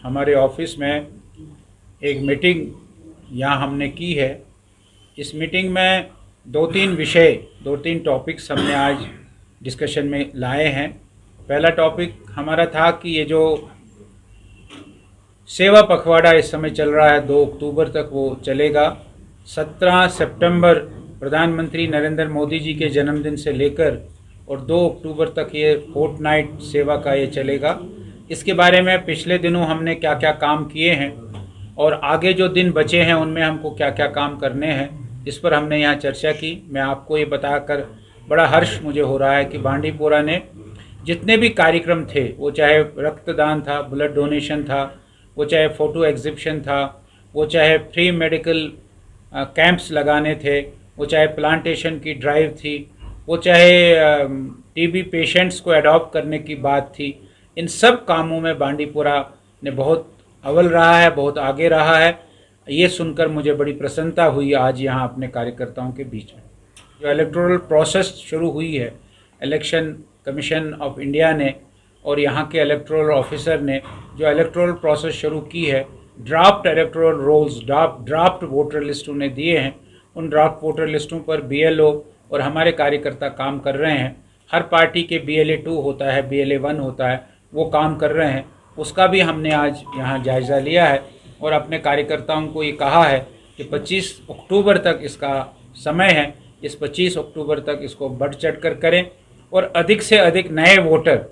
हमारे ऑफिस में एक मीटिंग यहाँ हमने की है। इस मीटिंग में दो तीन टॉपिक्स हमने आज डिस्कशन में लाए हैं। पहला टॉपिक हमारा था कि ये जो सेवा पखवाड़ा इस समय चल रहा है 2 अक्टूबर तक वो चलेगा। 17 सितंबर प्रधानमंत्री नरेंद्र मोदी जी के जन्मदिन से लेकर और 2 अक्टूबर तक ये फोर्टनाइट सेवा का ये चलेगा। इसके बारे में पिछले दिनों हमने क्या क्या काम किए हैं और आगे जो दिन बचे हैं उनमें हमको क्या क्या काम करने हैं, इस पर हमने यहाँ चर्चा की। मैं आपको ये बताकर बड़ा हर्ष मुझे हो रहा है कि बांडीपुरा ने जितने भी कार्यक्रम थे, वो चाहे रक्तदान था, ब्लड डोनेशन था, वो चाहे फ़ोटो एग्जिबिशन था, वो चाहे फ्री मेडिकल कैंप्स लगाने थे, वो चाहे प्लांटेशन की ड्राइव थी, वो चाहे टीबी पेशेंट्स को अडॉप्ट करने की बात थी, इन सब कामों में बांडीपुरा ने बहुत अव्वल रहा है, बहुत आगे रहा है। ये सुनकर मुझे बड़ी प्रसन्नता हुई आज यहाँ अपने कार्यकर्ताओं के बीच में। जो इलेक्टोरल प्रोसेस शुरू हुई है, इलेक्शन कमीशन ऑफ इंडिया ने और यहाँ के इलेक्टोरल ऑफिसर ने जो इलेक्टोरल प्रोसेस शुरू की है, draft electoral rolls, draft voter list उन्हें दिए हैं। उन ड्राफ्ट वोटर लिस्टों पर BLO और हमारे कार्यकर्ता काम कर रहे हैं। हर पार्टी के BLA 2 होता है, BLA 1 होता है, वो काम कर रहे हैं। उसका भी हमने आज यहाँ जायज़ा लिया है और अपने कार्यकर्ताओं को ये कहा है कि 25 अक्टूबर तक इसका समय है। इस 25 अक्टूबर तक इसको बढ़ चढ़ कर करें और अधिक से अधिक नए वोटर,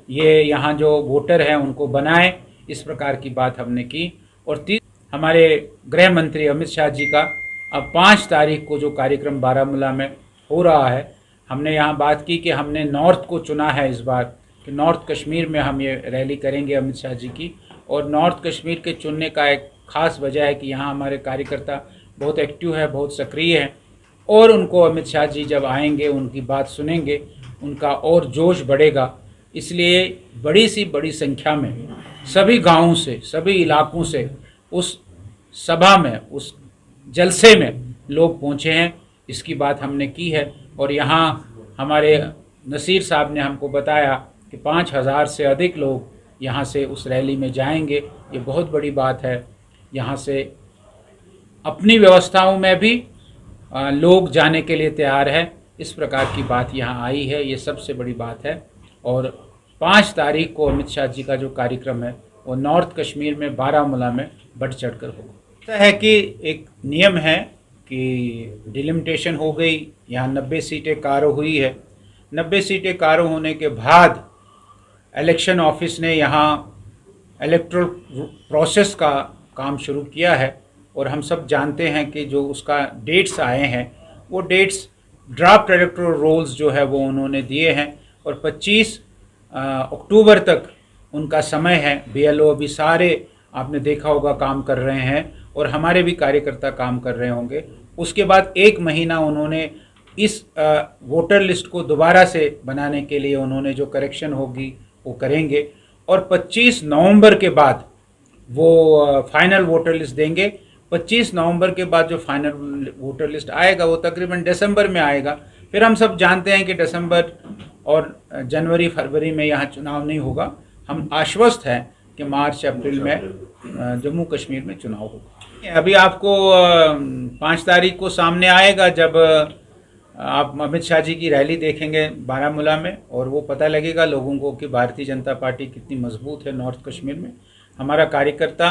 ये यहाँ जो वोटर हैं उनको बनाएं। इस प्रकार की बात हमने की। और हमारे गृह मंत्री अमित शाह जी का अब 5 तारीख को जो कार्यक्रम बारामूला में हो रहा है, हमने यहाँ बात की कि हमने नॉर्थ को चुना है इस बार कि नॉर्थ कश्मीर में हम ये रैली करेंगे अमित शाह जी की। और नॉर्थ कश्मीर के चुनने का एक ख़ास वजह है कि यहाँ हमारे कार्यकर्ता बहुत एक्टिव है, बहुत सक्रिय हैं और उनको अमित शाह जी जब आएंगे, उनकी बात सुनेंगे, उनका और जोश बढ़ेगा। इसलिए बड़ी संख्या में सभी गांवों से, सभी इलाकों से उस सभा में, उस जलसे में लोग पहुंचे हैं। इसकी बात हमने की है और यहाँ हमारे नसीर साहब ने हमको बताया कि 5000 से अधिक लोग यहाँ से उस रैली में जाएंगे। ये बहुत बड़ी बात है। यहाँ से अपनी व्यवस्थाओं में भी लोग जाने के लिए तैयार हैं। इस प्रकार की बात यहाँ आई है, ये सबसे बड़ी बात है। और 5 तारीख को अमित शाह जी का जो कार्यक्रम है वो नॉर्थ कश्मीर में बारामूला में बढ़ चढ़ कर होगा। ऐसा है कि एक नियम है कि डिलिमिटेशन हो गई, यहाँ 90 सीटें कारो हुई है। 90 सीटें कारो होने के बाद इलेक्शन ऑफिस ने यहाँ इलेक्टोरल प्रोसेस का काम शुरू किया है और हम सब जानते हैं कि जो उसका डेट्स आए हैं वो डेट्स ड्राफ्ट इलेक्टोरल रोल्स जो है वो उन्होंने दिए हैं और 25 अक्टूबर तक उनका समय है। BLO अभी सारे आपने देखा होगा काम कर रहे हैं और हमारे भी कार्यकर्ता काम कर रहे होंगे। उसके बाद 1 महीना उन्होंने इस वोटर लिस्ट को दोबारा से बनाने के लिए उन्होंने जो करेक्शन होगी वो करेंगे और 25 नवंबर के बाद वो फाइनल वोटर लिस्ट देंगे। 25 नवंबर के बाद जो फाइनल वोटर लिस्ट आएगा वो तकरीबन दिसंबर में आएगा। फिर हम सब जानते हैं कि दिसंबर और जनवरी फरवरी में यहाँ चुनाव नहीं होगा। हम आश्वस्त हैं कि मार्च अप्रैल में जम्मू कश्मीर में चुनाव होगा। अभी आपको 5 तारीख को सामने आएगा जब आप अमित शाह जी की रैली देखेंगे बारामूला में और वो पता लगेगा लोगों को कि भारतीय जनता पार्टी कितनी मजबूत है नॉर्थ कश्मीर में। हमारा कार्यकर्ता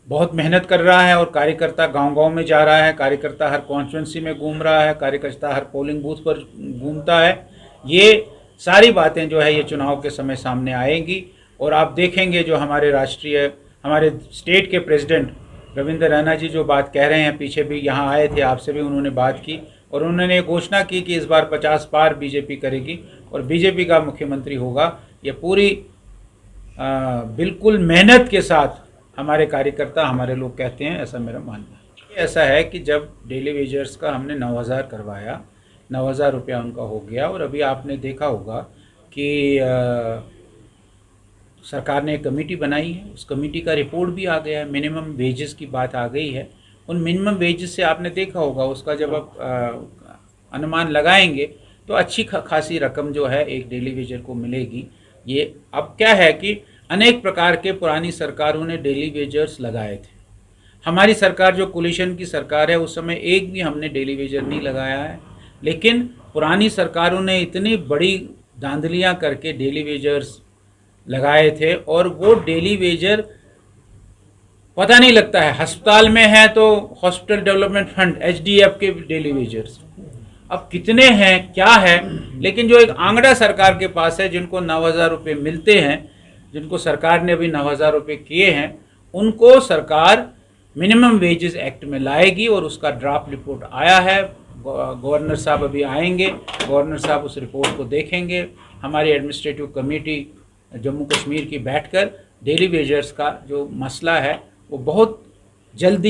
बहुत मेहनत कर रहा है और कार्यकर्ता गांव-गांव में जा रहा है, कार्यकर्ता हर कॉन्स्टिट्यूंसी में घूम रहा है, कार्यकर्ता हर पोलिंग बूथ पर घूमता है। ये सारी बातें जो है ये चुनाव के समय सामने आएंगी और आप देखेंगे जो हमारे स्टेट के प्रेसिडेंट रविंद्र रैना जी जो बात कह रहे हैं, पीछे भी यहाँ आए थे, आपसे भी उन्होंने बात की और उन्होंने घोषणा की कि इस बार 50 पार बीजेपी करेगी और बीजेपी का मुख्यमंत्री होगा। ये पूरी बिल्कुल मेहनत के साथ हमारे कार्यकर्ता, हमारे लोग कहते हैं, ऐसा मेरा मानना है। ऐसा है कि जब डेली वेजर्स का हमने 9000 करवाया, 9000 रुपया उनका हो गया और अभी आपने देखा होगा कि सरकार ने एक कमेटी बनाई है, उस कमेटी का रिपोर्ट भी आ गया है। मिनिमम वेजेस की बात आ गई है। उन मिनिमम वेजेस से आपने देखा होगा उसका जब आप अनुमान लगाएंगे तो अच्छी खासी रकम जो है एक डेली वेजर को मिलेगी। ये अब क्या है कि अनेक प्रकार के पुरानी सरकारों ने डेली वेजर्स लगाए थे। हमारी सरकार जो कोलिशन की सरकार है उस समय एक भी हमने डेली वेजर नहीं लगाया है, लेकिन पुरानी सरकारों ने इतनी बड़ी धांधलियां करके डेली वेजर्स लगाए थे और वो डेली वेजर पता नहीं लगता है। अस्पताल में है तो हॉस्पिटल डेवलपमेंट फंड HDF के डेली वेजर्स अब कितने हैं क्या है, लेकिन जो एक आंकड़ा सरकार के पास है जिनको 9,000 रुपये मिलते हैं, जिनको सरकार ने अभी 9,000 रुपये किए हैं, उनको सरकार मिनिमम वेजेस एक्ट में लाएगी और उसका ड्राफ्ट रिपोर्ट आया है। गवर्नर साहब अभी आएंगे, गवर्नर साहब उस रिपोर्ट को देखेंगे। हमारी एडमिनिस्ट्रेटिव कमेटी जम्मू कश्मीर की बैठकर डेली वेजर्स का जो मसला है वो बहुत जल्दी